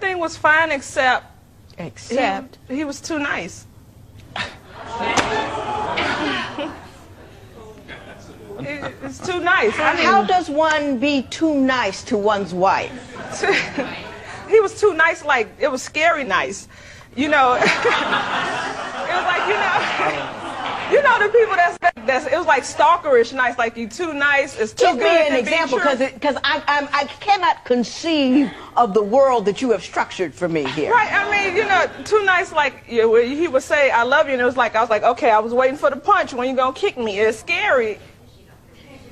everything was fine except he was too nice. It's too nice. I mean, how does one be too nice to one's wife? He was too nice, like it was scary nice. You know, it was like, you know the people that's it was like stalkerish nice, like you too nice, it's too Give good me an to example, be true. because I cannot conceive of the world that you have structured for me here. Right, I mean, you know, too nice, like he would say, I love you, and it was like, I was like, okay, I was waiting for the punch, when you gonna kick me? It's scary.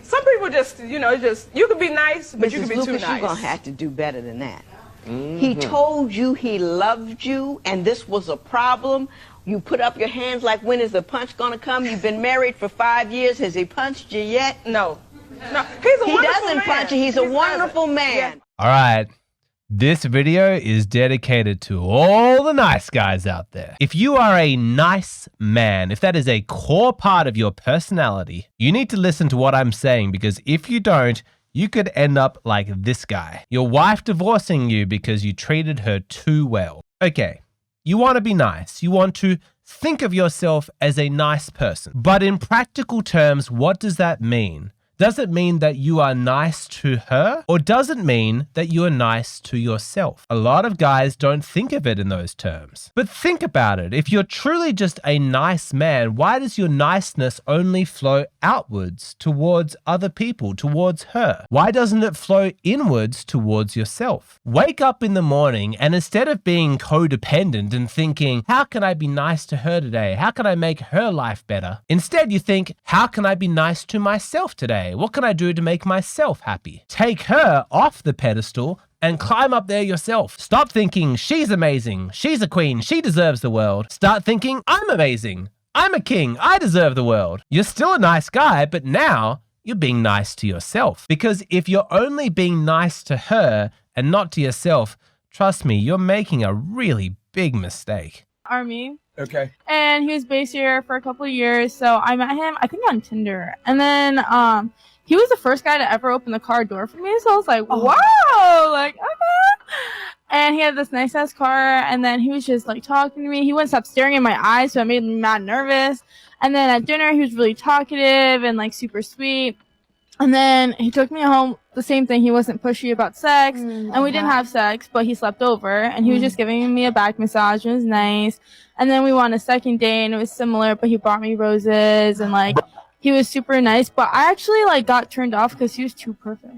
Some people just, you know, you could be nice, but Mrs. you could be Lucas, too nice. you're gonna have to do better than that. He told you he loved you, and this was a problem. You put up your hands like, when is the punch gonna come? You've been married for 5 years. Has he punched you yet? No. He's a He wonderful doesn't man. punch you. He's a wonderful man. Yeah. All right. This video is dedicated to all the nice guys out there. If you are a nice man, if that is a core part of your personality, you need to listen to what I'm saying, because if you don't, you could end up like this guy. Your wife divorcing you because you treated her too well. Okay, you want to be nice. You want to think of yourself as a nice person. But in practical terms, what does that mean? Does it mean that you are nice to her, or does it mean that you are nice to yourself? A lot of guys don't think of it in those terms. But think about it. If you're truly just a nice man, why does your niceness only flow outwards towards other people, towards her? Why doesn't it flow inwards towards yourself? Wake up in the morning and instead of being codependent and thinking, how can I be nice to her today? How can I make her life better? Instead, you think, how can I be nice to myself today? What can I do to make myself happy? Take her off the pedestal and climb up there yourself. Stop thinking she's amazing, she's a queen, she deserves the world. Start thinking I'm amazing, I'm a king, I deserve the world. You're still a nice guy, but now you're being nice to yourself. Because if you're only being nice to her and not to yourself, trust me, you're making a really big mistake. Army. Okay. And he was based here for a couple of years, so I met him, I think on Tinder. And then he was the first guy to ever open the car door for me, so I was like, wow, like, okay. And he had this nice ass car, and then he was just like talking to me. He wouldn't stop staring in my eyes, so it made me mad nervous. And then at dinner, he was really talkative and like super sweet. And then he took me home, the same thing, he wasn't pushy about sex, and we didn't have sex, but he slept over, and he was just giving me a back massage, it was nice. And then we went on a second date, and it was similar, but he brought me roses, and like, he was super nice, but I actually like got turned off because he was too perfect.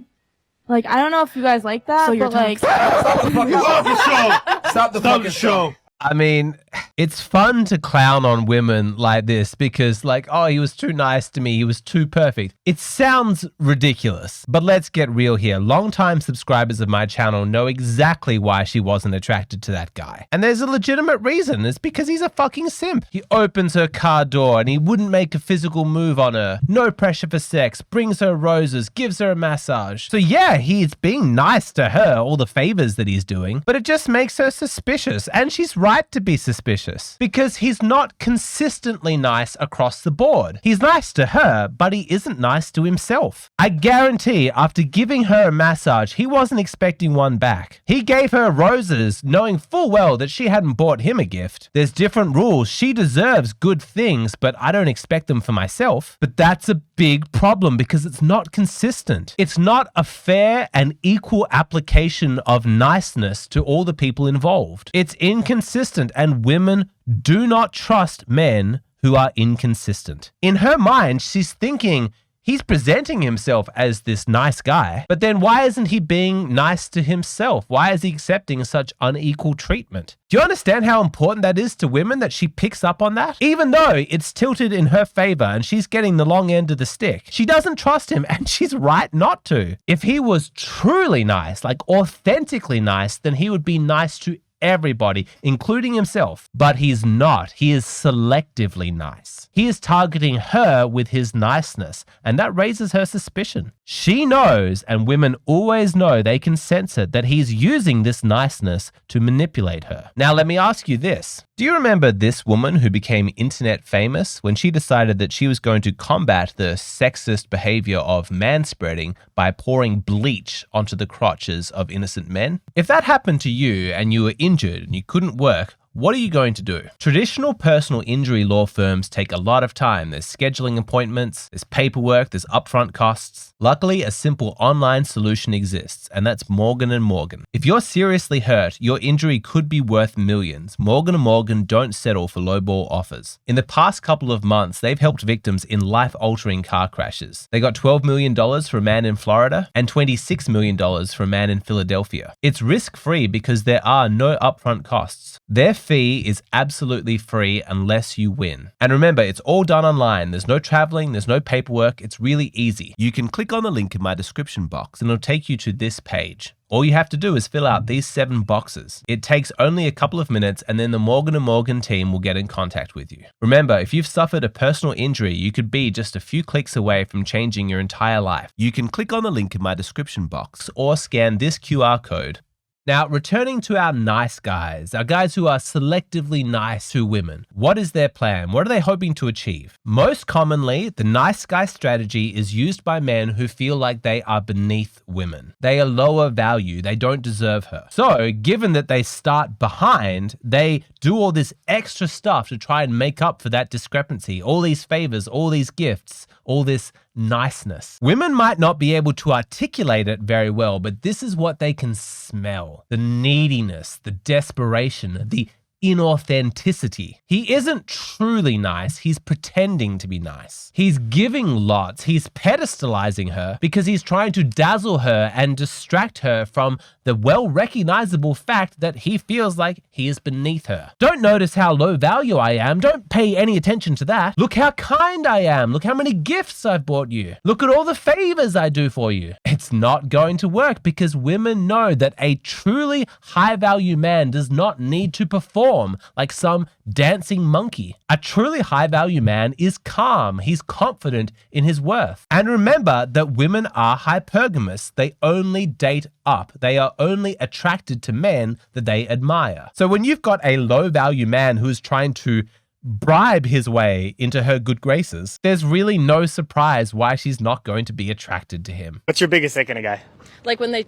Like, I don't know if you guys like that, So but like... Stop the fucking show! Stop the fucking show! I mean, it's fun to clown on women like this because like, oh, he was too nice to me. He was too perfect. It sounds ridiculous, but let's get real here. Longtime subscribers of my channel know exactly why she wasn't attracted to that guy. And there's a legitimate reason. It's because he's a fucking simp. He opens her car door and he wouldn't make a physical move on her. No pressure for sex, brings her roses, gives her a massage. So yeah, he's being nice to her, all the favors that he's doing, but it just makes her suspicious. And she's right to be suspicious because he's not consistently nice across the board. He's nice to her, but he isn't nice to himself. I guarantee after giving her a massage, he wasn't expecting one back. He gave her roses knowing full well that she hadn't bought him a gift. There's different rules. She deserves good things, but I don't expect them for myself. But that's a big problem because it's not consistent. It's not a fair and equal application of niceness to all the people involved. It's inconsistent, and women do not trust men who are inconsistent. In her mind, she's thinking he's presenting himself as this nice guy, but then why isn't he being nice to himself? Why is he accepting such unequal treatment? Do you understand how important that is to women, that she picks up on that? Even though it's tilted in her favor and she's getting the long end of the stick, she doesn't trust him, and she's right not to. If he was truly nice, like authentically nice, then he would be nice to everybody, including himself. But he's not. He is selectively nice. He is targeting her with his niceness, and that raises her suspicion. She knows, and women always know, they can sense it, that he's using this niceness to manipulate her. Now, let me ask you this. Do you remember this woman who became internet famous when she decided that she was going to combat the sexist behavior of manspreading by pouring bleach onto the crotches of innocent men? If that happened to you and you were injured and you couldn't work, what are you going to do? Traditional personal injury law firms take a lot of time. There's scheduling appointments, there's paperwork, there's upfront costs. Luckily, a simple online solution exists, and that's Morgan & Morgan. If you're seriously hurt, your injury could be worth millions. Morgan & Morgan don't settle for lowball offers. In the past couple of months, they've helped victims in life-altering car crashes. They got $12 million for a man in Florida and $26 million for a man in Philadelphia. It's risk-free because there are no upfront costs. Their fee is absolutely free unless you win. And remember, it's all done online. There's no traveling, there's no paperwork. It's really easy. You can click on the link in my description box and it'll take you to this page. All you have to do is fill out these 7 boxes. It takes only a couple of minutes and then the Morgan & Morgan team will get in contact with you. Remember, if you've suffered a personal injury, you could be just a few clicks away from changing your entire life. You can click on the link in my description box or scan this QR code. Now, returning to our nice guys, our guys who are selectively nice to women, what is their plan? What are they hoping to achieve? Most commonly, the nice guy strategy is used by men who feel like they are beneath women. They are lower value. They don't deserve her. So, given that they start behind, they do all this extra stuff to try and make up for that discrepancy, all these favors, all these gifts, all this niceness. Women might not be able to articulate it very well, but this is what they can smell. The neediness, the desperation, the inauthenticity. He isn't truly nice, he's pretending to be nice. He's giving lots, he's pedestalizing her because he's trying to dazzle her and distract her from the well-recognizable fact that he feels like he is beneath her. Don't notice how low value I am, don't pay any attention to that. Look how kind I am, look how many gifts I've bought you. Look at all the favors I do for you. It's not going to work because women know that a truly high-value man does not need to perform like some dancing monkey. A truly high-value man is calm. He's confident in his worth. And remember that women are hypergamous. They only date up. They are only attracted to men that they admire. So when you've got a low-value man who is trying to bribe his way into her good graces, there's really no surprise why she's not going to be attracted to him. What's your biggest ick in a guy? Like when they...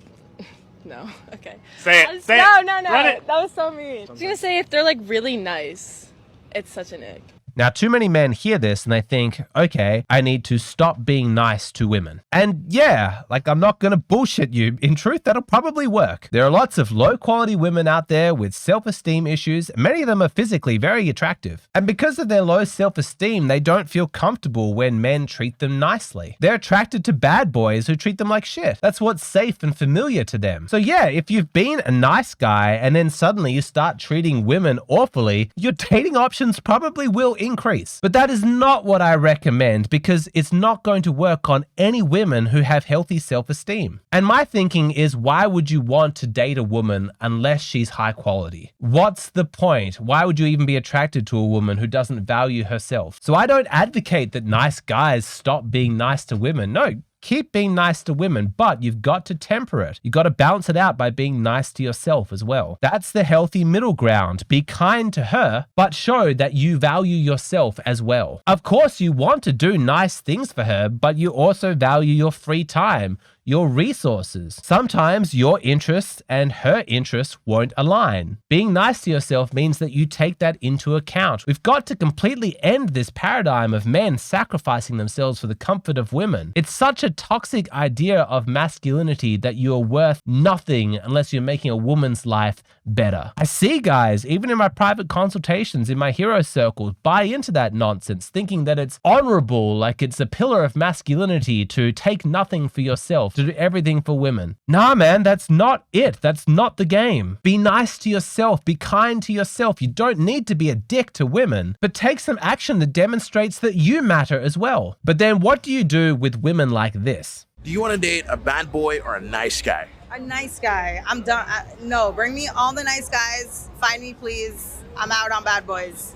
No, okay. Say it. Say no, it. no, no. Run it. That was so mean. I was gonna say if they're like really nice, it's such an ick. Now, too many men hear this and they think, okay, I need to stop being nice to women. And yeah, like I'm not going to bullshit you. In truth, that'll probably work. There are lots of low-quality women out there with self-esteem issues. Many of them are physically very attractive. And because of their low self-esteem, they don't feel comfortable when men treat them nicely. They're attracted to bad boys who treat them like shit. That's what's safe and familiar to them. So yeah, if you've been a nice guy and then suddenly you start treating women awfully, your dating options probably will increase. But that is not what I recommend because it's not going to work on any women who have healthy self-esteem. And my thinking is, why would you want to date a woman unless she's high quality? What's the point? Why would you even be attracted to a woman who doesn't value herself? So I don't advocate that nice guys stop being nice to women. No. Keep being nice to women, but you've got to temper it. You've got to balance it out by being nice to yourself as well. That's the healthy middle ground. Be kind to her, but show that you value yourself as well. Of course, you want to do nice things for her, but you also value your free time, your resources. Sometimes your interests and her interests won't align. Being nice to yourself means that you take that into account. We've got to completely end this paradigm of men sacrificing themselves for the comfort of women. It's such a toxic idea of masculinity that you are worth nothing unless you're making a woman's life better. I see guys, even in my private consultations in my hero circles, buy into that nonsense, thinking that it's honorable, like it's a pillar of masculinity to take nothing for yourself, to do everything for women. Nah, man, that's not it. That's not the game. Be nice to yourself. Be kind to yourself. You don't need to be a dick to women, but take some action that demonstrates that you matter as well. But then what do you do with women like this? Do you want to date a bad boy or a nice guy? A nice guy. I'm done. No, bring me all the nice guys. Find me, please. I'm out on bad boys.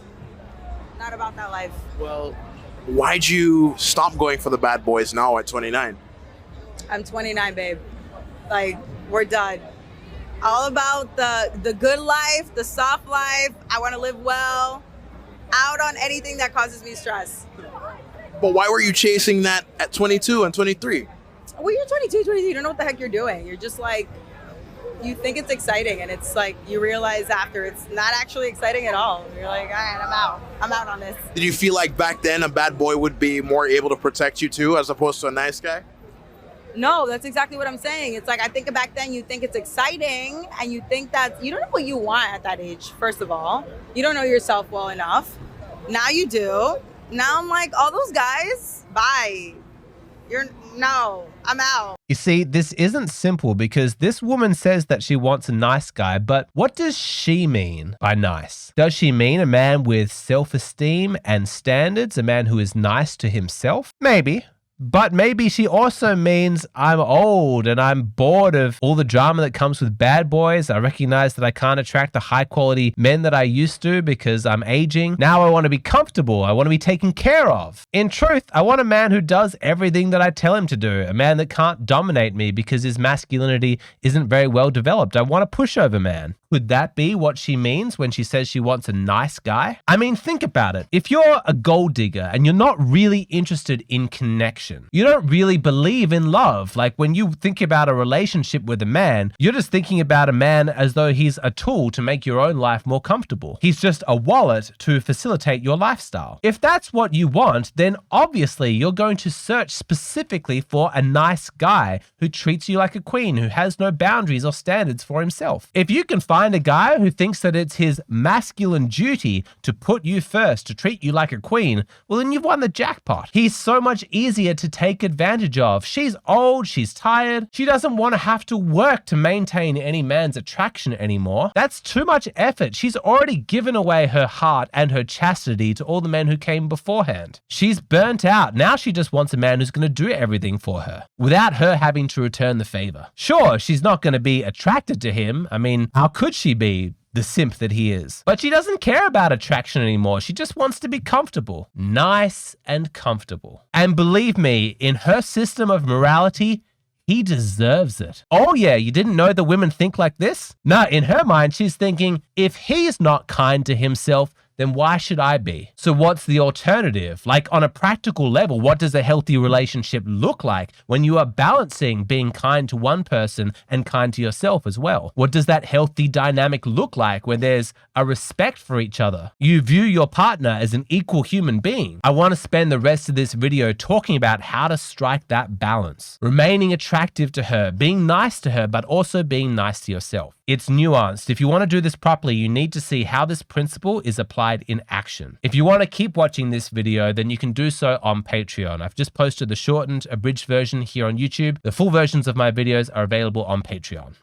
Not about that life. Well, why'd you stop going for the bad boys now at 29? I'm 29, babe. Like, we're done. All about the good life, the soft life. I want to live well. Out on anything that causes me stress. But why were you chasing that at 22 and 23? Well, you're 22, 23. You don't know what the heck you're doing. You're just like, you think it's exciting, and it's like you realize after it's not actually exciting at all. You're like, all right, I'm out. I'm out on this. Did you feel like back then a bad boy would be more able to protect you too, as opposed to a nice guy? No, that's exactly what I'm saying. It's like I think back then you think it's exciting, and you think that you don't know what you want at that age, first of all. You don't know yourself well enough. Now you do. Now I'm like, all those guys, bye. No, I'm out. You see, this isn't simple because this woman says that she wants a nice guy, but what does she mean by nice? Does she mean a man with self-esteem and standards, a man who is nice to himself? Maybe. But maybe she also means I'm old and I'm bored of all the drama that comes with bad boys. I recognize that I can't attract the high quality men that I used to because I'm aging. Now I want to be comfortable. I want to be taken care of. In truth, I want a man who does everything that I tell him to do. A man that can't dominate me because his masculinity isn't very well developed. I want a pushover man. Could that be what she means when she says she wants a nice guy? I mean, think about it. If you're a gold digger and you're not really interested in connection, you don't really believe in love. Like when you think about a relationship with a man, you're just thinking about a man as though he's a tool to make your own life more comfortable. He's just a wallet to facilitate your lifestyle. If that's what you want, then obviously you're going to search specifically for a nice guy who treats you like a queen, who has no boundaries or standards for himself. If you can find a guy who thinks that it's his masculine duty to put you first, to treat you like a queen, well then you've won the jackpot. He's so much easier to take advantage of. She's old, she's tired, she doesn't want to have to work to maintain any man's attraction anymore. That's too much effort. She's already given away her heart and her chastity to all the men who came beforehand. She's burnt out. Now she just wants a man who's going to do everything for her without her having to return the favor. Sure, she's not going to be attracted to him. I mean, how could she be? The simp that he is. But she doesn't care about attraction anymore. She just wants to be comfortable. Nice and comfortable. And believe me, in her system of morality, he deserves it. Oh yeah, you didn't know the women think like this? No, in her mind, she's thinking, if he's not kind to himself, then why should I be? So what's the alternative? Like on a practical level, what does a healthy relationship look like when you are balancing being kind to one person and kind to yourself as well? What does that healthy dynamic look like when there's a respect for each other? You view your partner as an equal human being. I want to spend the rest of this video talking about how to strike that balance. Remaining attractive to her, being nice to her, but also being nice to yourself. It's nuanced. If you want to do this properly, you need to see how this principle is applied in action. If you want to keep watching this video, then you can do so on Patreon. I've just posted the shortened, abridged version here on YouTube. The full versions of my videos are available on Patreon.